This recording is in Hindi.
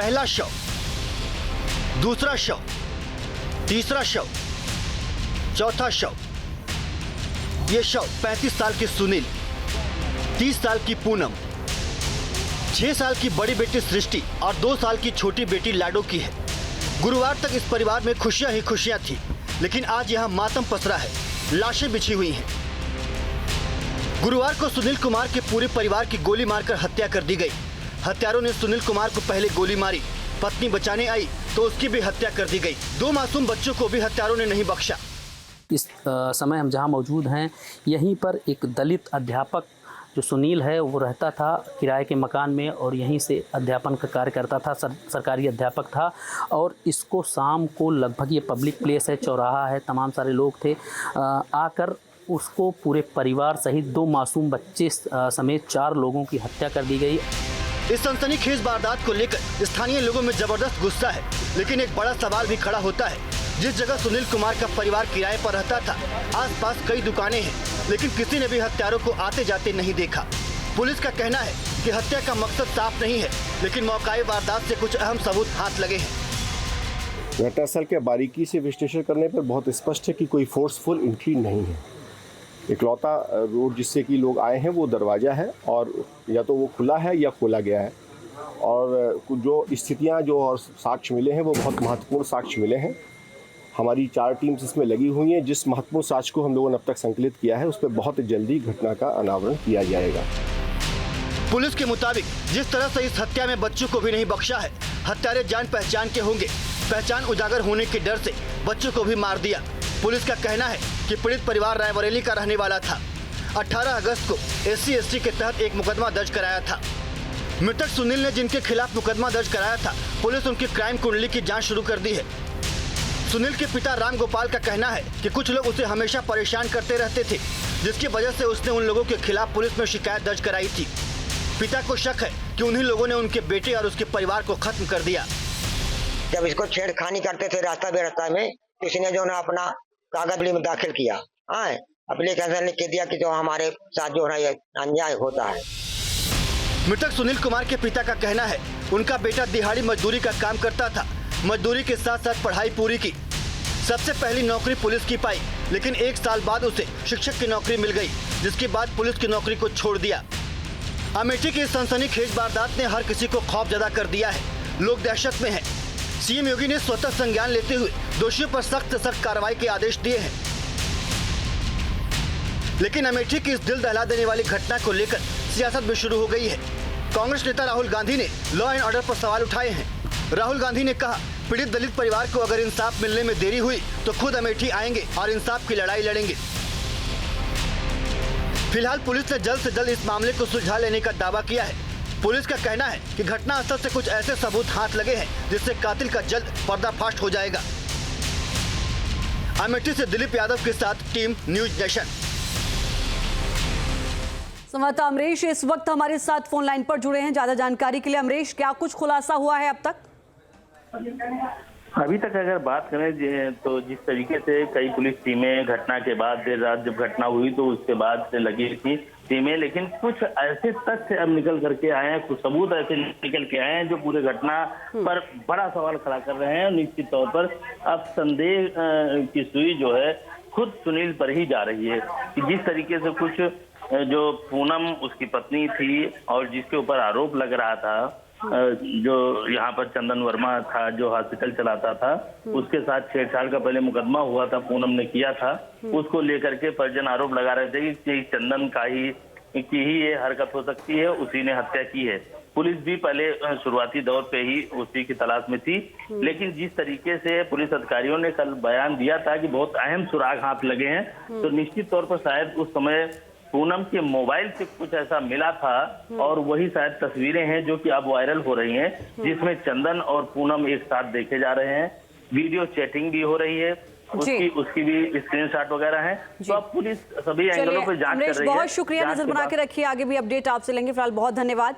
पहला शव, दूसरा शव, तीसरा शव, चौथा शव। ये शव 35 साल के सुनील, 30 साल की पूनम, 6 साल की बड़ी बेटी सृष्टि और 2 साल की छोटी बेटी लाडो की है। गुरुवार तक इस परिवार में खुशियां ही खुशियां थी, लेकिन आज यहां मातम पसरा है, लाशें बिछी हुई हैं। गुरुवार को सुनील कुमार के पूरे परिवार की गोली मारकर हत्या कर दी गई। हत्यारों ने सुनील कुमार को पहले गोली मारी, पत्नी बचाने आई तो उसकी भी हत्या कर दी गई। 2 मासूम बच्चों को भी हत्यारों ने नहीं बख्शा। इस समय हम जहां मौजूद हैं, यहीं पर एक दलित अध्यापक जो सुनील है वो रहता था किराए के मकान में और यहीं से अध्यापन का कार्य करता था, सरकारी अध्यापक था। और इसको शाम को लगभग, ये पब्लिक प्लेस है, चौराहा है, तमाम सारे लोग थे, आकर उसको पूरे परिवार सहित 2 मासूम बच्चे समेत 4 लोगों की हत्या कर दी गई। इस सनसनीखेज वारदात को लेकर स्थानीय लोगों में जबरदस्त गुस्सा है, लेकिन एक बड़ा सवाल भी खड़ा होता है। जिस जगह सुनील कुमार का परिवार किराए पर रहता था, आसपास कई दुकानें हैं, लेकिन किसी ने भी हत्यारों को आते जाते नहीं देखा। पुलिस का कहना है कि हत्या का मकसद साफ नहीं है, लेकिन मौकाई वारदात से कुछ अहम सबूत हाथ लगे हैं। घटनास्थल के बारीकी से विश्लेषण करने पर बहुत स्पष्ट है कि कोई फोर्सफुल एंट्री नहीं है। इकलौता रोड जिससे कि लोग आए हैं वो दरवाज़ा है, और या तो वो खुला है या खोला गया है। और जो स्थितियां जो और साक्ष्य मिले हैं वो बहुत महत्वपूर्ण साक्ष्य मिले हैं। हमारी 4 टीम्स इसमें लगी हुई हैं। जिस महत्वपूर्ण साक्ष्य को हम लोगों ने अब तक संकलित किया है उस पर बहुत जल्दी घटना का अनावरण किया जाएगा। पुलिस के मुताबिक जिस तरह से इस हत्या में बच्चों को भी नहीं बख्शा है, हत्यारे जान पहचान के होंगे। पहचान उजागर होने के डर से बच्चों को भी मार दिया। पुलिस का कहना है कि पीड़ित परिवार रायबरेली का रहने वाला था। 18 अगस्त को SC/ST के तहत एक मुकदमा दर्ज कराया था। मृतक सुनील ने जिनके खिलाफ मुकदमा दर्ज कराया था, पुलिस उनकी क्राइम कुंडली की जांच शुरू कर दी है। सुनील के पिता राम गोपाल का कहना है कि कुछ लोग उसे हमेशा परेशान करते रहते थे, जिसकी वजह से उसने उन लोगों के खिलाफ पुलिस में शिकायत दर्ज कराई थी। पिता को शक है कि उन्हीं लोगों ने उनके बेटे और उसके परिवार को खत्म कर दिया। जब इसको छेड़खानी करते थे रास्ता बेरास्ता में, किसी ने जो ना अपना कागज में दाखिल किया, एप्लीकेशन लिख के दिया कि जो हमारे साथ जो है अन्याय होता है। मृतक सुनील कुमार के पिता का कहना है उनका बेटा दिहाड़ी मजदूरी का काम करता था। मजदूरी के साथ साथ पढ़ाई पूरी की। सबसे पहली नौकरी पुलिस की पाई, लेकिन 1 साल बाद उसे शिक्षक की नौकरी मिल गई, जिसके बाद पुलिस की नौकरी को छोड़ दिया। अमेठी की सनसनीखेज वारदात ने हर किसी को खौफजदा कर दिया है। लोग दहशत में हैं। CM योगी ने स्वतः संज्ञान लेते हुए दोषियों पर सख्त से सख्त कार्रवाई के आदेश दिए हैं। लेकिन अमेठी की इस दिल दहला देने वाली घटना को लेकर सियासत भी शुरू हो गई है। कांग्रेस नेता राहुल गांधी ने लॉ एंड ऑर्डर पर सवाल उठाए हैं। राहुल गांधी ने कहा, पीड़ित दलित परिवार को अगर इंसाफ मिलने में देरी हुई तो खुद अमेठी आएंगे और इंसाफ की लड़ाई लड़ेंगे। फिलहाल पुलिस ने जल्द से जल्द इस मामले को सुलझा लेने का दावा किया है। पुलिस का कहना है कि घटनास्थल से कुछ ऐसे सबूत हाथ लगे हैं जिससे कातिल का जल्द पर्दाफाश हो जाएगा। अमेठी से दिलीप यादव के साथ टीम न्यूज नेशन। संवाददाता अमरीश इस वक्त हमारे साथ फोन लाइन पर जुड़े हैं ज्यादा जानकारी के लिए। अमरीश, क्या कुछ खुलासा हुआ है अब तक? अभी तक अगर बात करें तो जिस तरीके से कई पुलिस टीमें घटना के बाद देर रात जब घटना हुई तो उसके बाद से लगी थी टीमें, लेकिन कुछ ऐसे तथ्य अब निकल करके आए हैं, कुछ सबूत ऐसे निकल के आए हैं जो पूरे घटना पर बड़ा सवाल खड़ा कर रहे हैं। निश्चित तौर पर अब संदेह की सुई जो है खुद सुनील पर ही जा रही है कि जिस तरीके से कुछ जो पूनम उसकी पत्नी थी और जिसके ऊपर आरोप लग रहा था, जो यहाँ पर चंदन वर्मा था जो हॉस्पिटल चलाता था, उसके साथ छेड़छाड़ का पहले मुकदमा हुआ था, पूनम ने किया था। उसको लेकर के परिजन आरोप लगा रहे थे कि चंदन की ही ये हरकत हो सकती है, उसी ने हत्या की है। पुलिस भी पहले शुरुआती दौर पे ही उसी की तलाश में थी, लेकिन जिस तरीके से पुलिस अधिकारियों ने कल बयान दिया था कि बहुत अहम सुराग हाथ लगे हैं, तो निश्चित तौर पर शायद उस समय पूनम के मोबाइल से कुछ ऐसा मिला था और वही शायद तस्वीरें हैं जो कि अब वायरल हो रही हैं, जिसमें चंदन और पूनम एक साथ देखे जा रहे हैं। वीडियो चैटिंग भी हो रही है, उसकी भी स्क्रीनशॉट वगैरह है। तो अब पुलिस सभी एंगलों पे जांच कर रही है। बहुत शुक्रिया, नजर बना के रखिए, आगे भी अपडेट आपसे लेंगे। फिलहाल बहुत धन्यवाद।